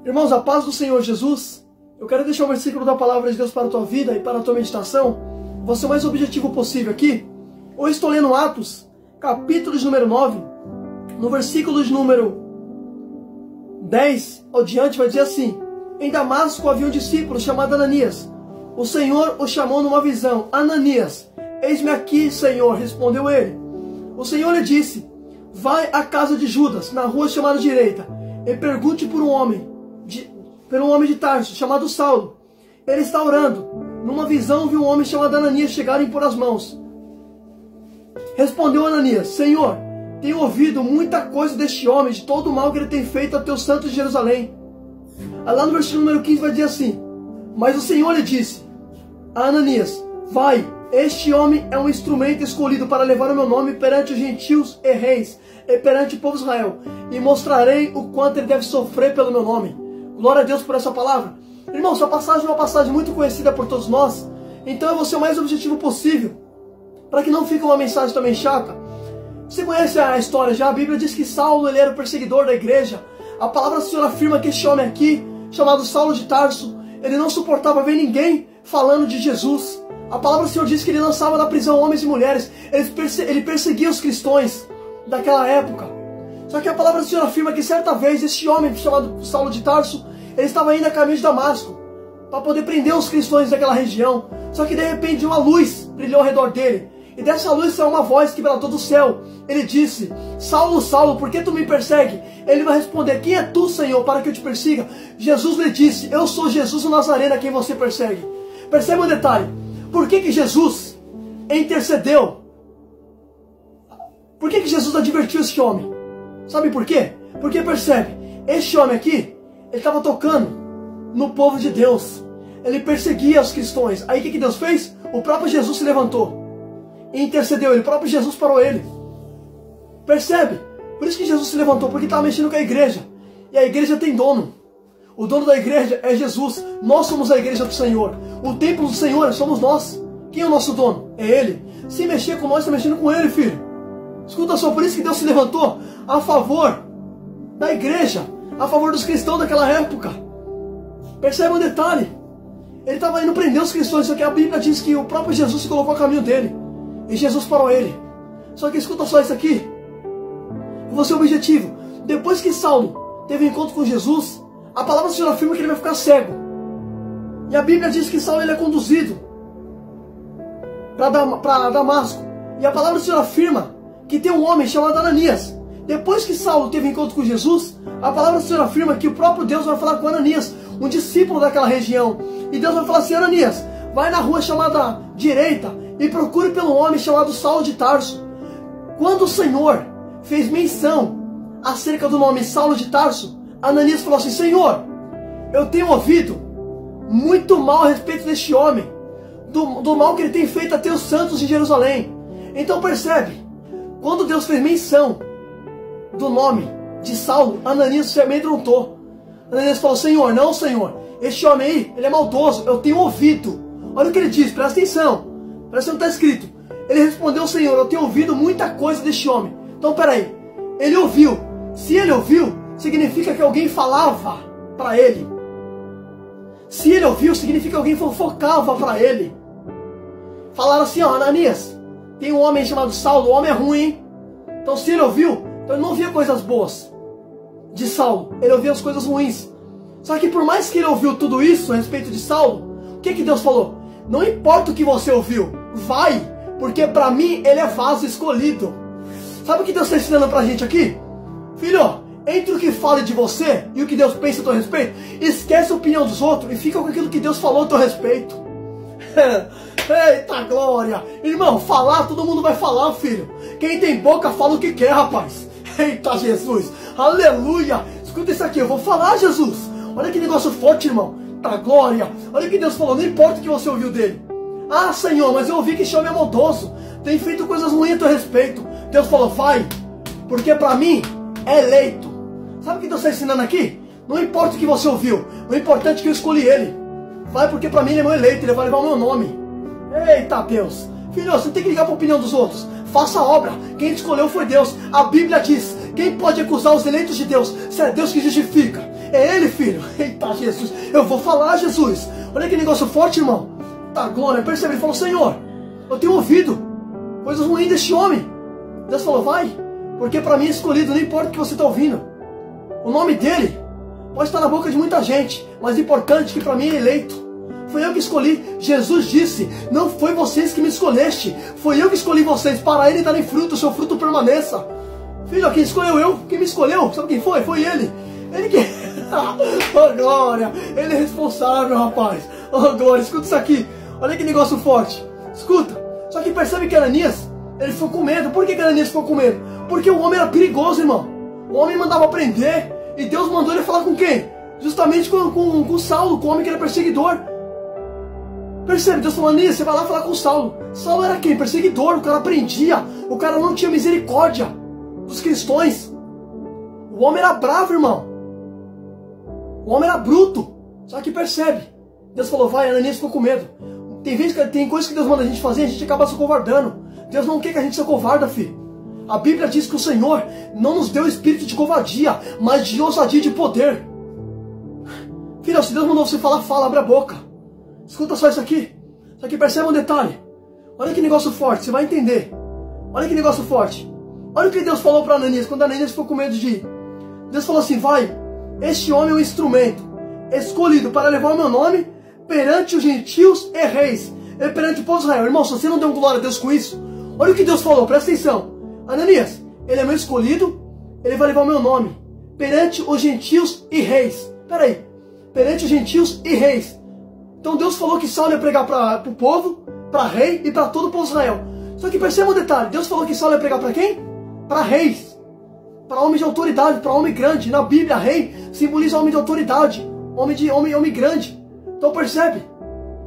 Irmãos, a paz do Senhor Jesus, eu quero deixar um versículo da palavra de Deus para a tua vida e para a tua meditação. Vou ser o mais objetivo possível aqui. Eu estou lendo Atos, capítulo de número 9, no versículo de número 10 ao diante, vai dizer assim: em Damasco havia um discípulo chamado Ananias. O Senhor o chamou numa visão: Ananias. Eis-me aqui, Senhor, respondeu ele. O Senhor lhe disse: vai à casa de Judas, na rua chamada direita, e pergunte por um homem de Tarso, chamado Saulo. Ele está orando. Numa visão viu um homem chamado Ananias chegar e impor as mãos. Respondeu Ananias: Senhor, tenho ouvido muita coisa deste homem, de todo o mal que ele tem feito a teus santos de Jerusalém. Lá no versículo número 15 vai dizer assim: mas o Senhor lhe disse a Ananias: vai, este homem é um instrumento escolhido para levar o meu nome perante os gentios e reis, e perante o povo de Israel, e mostrarei o quanto ele deve sofrer pelo meu nome. Glória a Deus por essa palavra. Irmão, essa passagem é uma passagem muito conhecida por todos nós, então eu vou ser o mais objetivo possível, para que não fique uma mensagem também chata. Você conhece a história já? A Bíblia diz que Saulo, ele era o perseguidor da igreja. A palavra do Senhor afirma que este homem aqui, chamado Saulo de Tarso, ele não suportava ver ninguém falando de Jesus. A palavra do Senhor diz que ele lançava na prisão homens e mulheres. Ele perseguia os cristãos daquela época. Só que a palavra do Senhor afirma que certa vez este homem chamado Saulo de Tarso, ele estava indo a caminho de Damasco para poder prender os cristãos daquela região. Só que de repente uma luz brilhou ao redor dele, e dessa luz saiu uma voz que veio todo o céu. Ele disse: Saulo, Saulo, por que tu me persegue? Ele vai responder: quem é tu, Senhor, para que eu te persiga? Jesus lhe disse: eu sou Jesus o Nazareno, a quem você persegue. Percebe um detalhe: por que Jesus intercedeu? Por que Jesus advertiu este homem? Sabe por quê? Porque percebe, este homem aqui, ele estava tocando no povo de Deus. Ele perseguia os cristãos. Aí o que Deus fez? O próprio Jesus se levantou e intercedeu ele. O próprio Jesus parou ele. Percebe? Por isso que Jesus se levantou, porque estava mexendo com a igreja. E a igreja tem dono. O dono da igreja é Jesus. Nós somos a igreja do Senhor. O templo do Senhor somos nós. Quem é o nosso dono? É Ele. Se mexer com nós, está mexendo com Ele, filho. Escuta só, por isso que Deus se levantou a favor da igreja, a favor dos cristãos daquela época. Percebe um detalhe: ele estava indo prender os cristãos, só que a Bíblia diz que o próprio Jesus se colocou a caminho dele, e Jesus parou ele. Só que escuta só isso aqui, eu vou ser objetivo. Depois que Saulo teve um encontro com Jesus, a palavra do Senhor afirma que ele vai ficar cego. E a Bíblia diz que Saulo ele é conduzido para Damasco. E a palavra do Senhor afirma que tem um homem chamado Ananias. Depois que Saulo teve encontro com Jesus, a palavra do Senhor afirma que o próprio Deus vai falar com Ananias, um discípulo daquela região. E Deus vai falar assim: Ananias, vai na rua chamada direita e procure pelo homem chamado Saulo de Tarso. Quando o Senhor fez menção acerca do nome Saulo de Tarso, Ananias falou assim: Senhor, eu tenho ouvido muito mal a respeito deste homem, do mal que ele tem feito a teus santos de Jerusalém. Então percebe, quando Deus fez menção do nome de Saulo, Ananias se amedrontou. Ananias falou: Senhor, não, Senhor, este homem aí, ele é maldoso, eu tenho ouvido. Olha o que ele diz, presta atenção, presta atenção no que está escrito. Ele respondeu: Senhor, eu tenho ouvido muita coisa deste homem. Então peraí, ele ouviu. Se ele ouviu, significa que alguém falava para ele. Se ele ouviu, significa que alguém fofocava para ele. Falaram assim: ó, Ananias, tem um homem chamado Saulo, o homem é ruim, hein? Então se ele ouviu, então ele não ouvia coisas boas de Saulo, ele ouvia as coisas ruins. Só que por mais que ele ouviu tudo isso a respeito de Saulo, o que Deus falou? Não importa o que você ouviu, vai, porque para mim ele é vaso escolhido. Sabe o que Deus está ensinando pra gente aqui? Filho, entre o que fala de você e o que Deus pensa a teu respeito, esquece a opinião dos outros e fica com aquilo que Deus falou a teu respeito. Eita glória! Irmão, falar, todo mundo vai falar, filho. Quem tem boca fala o que quer, rapaz. Eita Jesus! Aleluia! Escuta isso aqui, eu vou falar, Jesus. Olha que negócio forte, irmão. Tá glória! Olha o que Deus falou, não importa o que você ouviu dele. Ah, Senhor, mas eu ouvi que esse homem é maldoso, tem feito coisas ruins a teu respeito. Deus falou: vai, porque pra mim é eleito. Sabe o que Deus está ensinando aqui? Não importa o que você ouviu, o importante é que eu escolhi ele. Vai, porque pra mim ele é meu eleito, ele vai levar o meu nome. Eita Deus! Filho, você não tem que ligar para a opinião dos outros. Faça a obra. Quem te escolheu foi Deus. A Bíblia diz: quem pode acusar os eleitos de Deus? Se é Deus que justifica. É Ele, filho. filho. Eita, Jesus. Eu vou falar, Jesus. Olha que negócio forte, irmão. Tá, glória. Percebe? Ele falou, Senhor, eu tenho ouvido coisas ruins deste homem. Deus falou, vai. Porque para mim é escolhido, não importa o que você está ouvindo. O nome dele pode estar na boca de muita gente, mas o importante é que para mim é eleito. Foi eu que escolhi. Jesus disse, não foi vocês que me escolheste, foi eu que escolhi vocês, para ele darem fruto, o seu fruto permaneça. Filho, quem escolheu eu? Quem me escolheu? Sabe quem foi? Foi ele. Ele que... Oh, glória. Ele é responsável, rapaz. Oh, glória. Escuta isso aqui. Olha que negócio forte. Escuta. Só que percebe que Ananias, ele ficou com medo. Por que Ananias ficou com medo? Porque o homem era perigoso, irmão. O homem mandava prender. E Deus mandou ele falar com quem? Justamente com Saulo, com o homem que era perseguidor. Percebe? Deus falou, Ananias, você vai lá falar com Saulo. Saulo era quem? Perseguidor. O cara prendia. O cara não tinha misericórdia dos cristãos. O homem era bravo, irmão. O homem era bruto. Só que percebe. Deus falou, vai, Ananias ficou com medo. Tem coisas que Deus manda a gente fazer, a gente acaba se covardando. Deus não quer que a gente se covarda, filho. A Bíblia diz que o Senhor não nos deu espírito de covardia, mas de ousadia e de poder. Filho, se Deus mandou você falar, fala, abre a boca. Escuta só isso aqui. Só que percebe um detalhe. Olha que negócio forte, você vai entender. Olha que negócio forte. Olha o que Deus falou para Ananias, quando Ananias ficou com medo de ir. Deus falou assim, vai, este homem é um instrumento escolhido para levar o meu nome perante os gentios e reis, e perante o povo de Israel. Irmão, se você não deu glória a Deus com isso, olha o que Deus falou, presta atenção. Ananias, ele é meu escolhido, ele vai levar o meu nome perante os gentios e reis. Peraí, perante os gentios e reis. Então Deus falou que Saulo ia pregar para o povo, para rei e para todo o povo de Israel. Só que perceba um detalhe, Deus falou que Saulo ia pregar para quem? Para reis, para homem de autoridade, para homem grande. Na Bíblia, rei simboliza homem de autoridade, homem grande. Então percebe,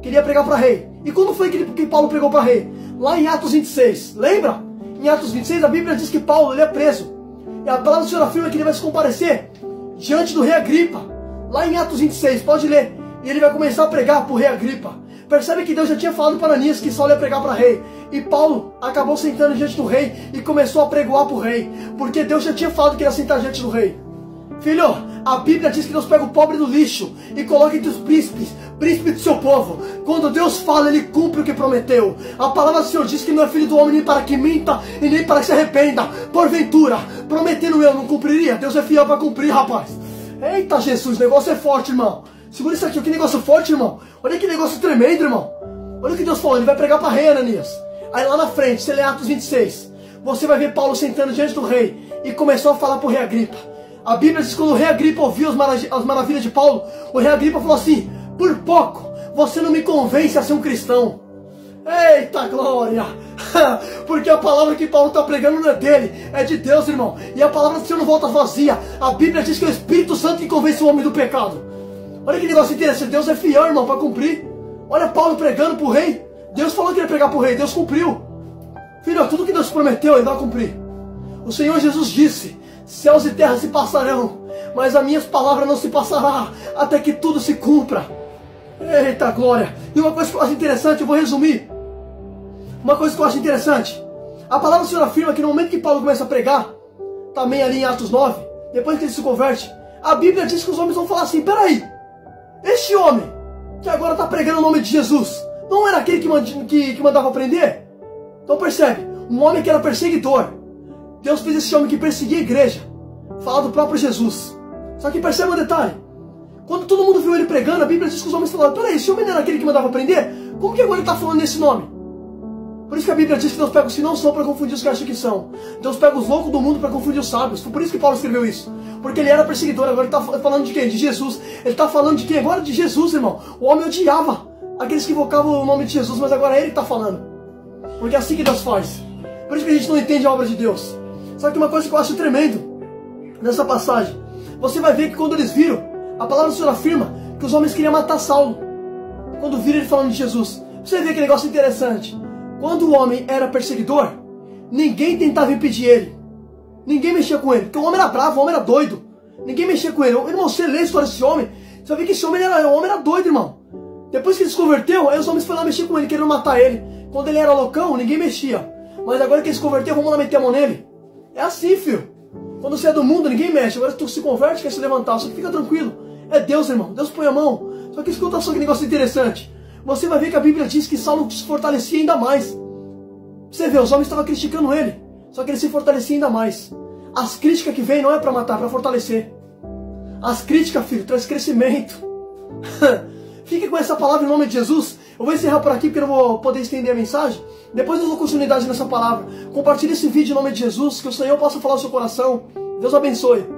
queria pregar para rei. E quando foi que Paulo pregou para rei? Lá em Atos 26, lembra? Em Atos 26 a Bíblia diz que Paulo ele é preso. E a palavra do Senhor afirma que ele vai se comparecer diante do rei Agripa. Lá em Atos 26, pode ler. E ele vai começar a pregar para o rei Agripa. Percebe que Deus já tinha falado para Ananias que Saulo ia pregar para rei. E Paulo acabou sentando diante do rei e começou a pregoar para o rei. Porque Deus já tinha falado que ia sentar diante do rei. Filho, a Bíblia diz que Deus pega o pobre do lixo e coloca entre os príncipes do seu povo. Quando Deus fala, Ele cumpre o que prometeu. A palavra do Senhor diz que não é filho do homem nem para que minta e nem para que se arrependa. Porventura, prometendo eu não cumpriria? Deus é fiel para cumprir, rapaz. Eita Jesus, o negócio é forte, irmão. Segura isso aqui, que negócio forte, irmão. Olha que negócio tremendo, irmão. Olha o que Deus falou, ele vai pregar para rei, Ananias. Aí lá na frente, você lê Atos 26, você vai ver Paulo sentando diante do rei e começou a falar para o rei Agripa. A Bíblia diz que quando o rei Agripa ouviu as maravilhas de Paulo, o rei Agripa falou assim, por pouco, você não me convence a ser um cristão. Eita glória! Porque a palavra que Paulo está pregando não é dele, é de Deus, irmão. E a palavra do Senhor não volta vazia. A Bíblia diz que é o Espírito Santo que convence o homem do pecado. Olha que negócio interessante, Deus é fiel, irmão, para cumprir. Olha Paulo pregando para o rei. Deus falou que ia pregar para o rei, Deus cumpriu. Filho, tudo que Deus prometeu, Ele vai cumprir. O Senhor Jesus disse, céus e terra se passarão, mas as minhas palavras não se passarão, até que tudo se cumpra. Eita glória! E uma coisa que eu acho interessante, eu vou resumir. Uma coisa que eu acho interessante, a palavra do Senhor afirma que no momento que Paulo começa a pregar, também ali em Atos 9, depois que ele se converte, a Bíblia diz que os homens vão falar assim, peraí, este homem, que agora está pregando o nome de Jesus, não era aquele que mandava prender? Então percebe, um homem que era perseguidor, Deus fez esse homem que perseguia a igreja, falar do próprio Jesus. Só que percebe um detalhe, quando todo mundo viu ele pregando, a Bíblia diz que os homens falaram, peraí, esse homem não era aquele que mandava prender? Como que agora ele está falando nesse nome? Por isso que a Bíblia diz que Deus pega os que não são para confundir os que acham que são. Deus pega os loucos do mundo para confundir os sábios. Foi por isso que Paulo escreveu isso. Porque ele era perseguidor, agora ele está falando de quem? De Jesus. Ele está falando de quem? Agora de Jesus, irmão. O homem odiava aqueles que invocavam o nome de Jesus, mas agora é ele que está falando. Porque é assim que Deus faz. Por isso que a gente não entende a obra de Deus. Só que uma coisa que eu acho tremendo nessa passagem, você vai ver que quando eles viram, a palavra do Senhor afirma que os homens queriam matar Saulo. Quando viram ele falando de Jesus. Você vê que negócio interessante. Quando o homem era perseguidor, ninguém tentava impedir ele. Ninguém mexia com ele. Porque o homem era bravo, o homem era doido. Ninguém mexia com ele. Irmão, você lê a história desse homem, você vai ver que esse homem era doido, irmão. Depois que ele se converteu, aí os homens foram lá mexer com ele, querendo matar ele. Quando ele era loucão, ninguém mexia. Mas agora que ele se converteu, vamos lá meter a mão nele. É assim, filho. Quando você é do mundo, ninguém mexe. Agora tu se converte, quer se levantar, só que fica tranquilo. É Deus, irmão. Deus põe a mão. Só que escuta só que negócio interessante. Você vai ver que a Bíblia diz que Saulo se fortalecia ainda mais. Você vê, os homens estavam criticando ele. Só que ele se fortalecia ainda mais. As críticas que vêm não é para matar, é para fortalecer. As críticas, filho, traz crescimento. Fique com essa palavra em nome de Jesus. Eu vou encerrar por aqui porque eu não vou poder estender a mensagem. Depois eu dou continuidade nessa palavra. Compartilhe esse vídeo em nome de Jesus, que o Senhor possa falar ao seu coração. Deus abençoe.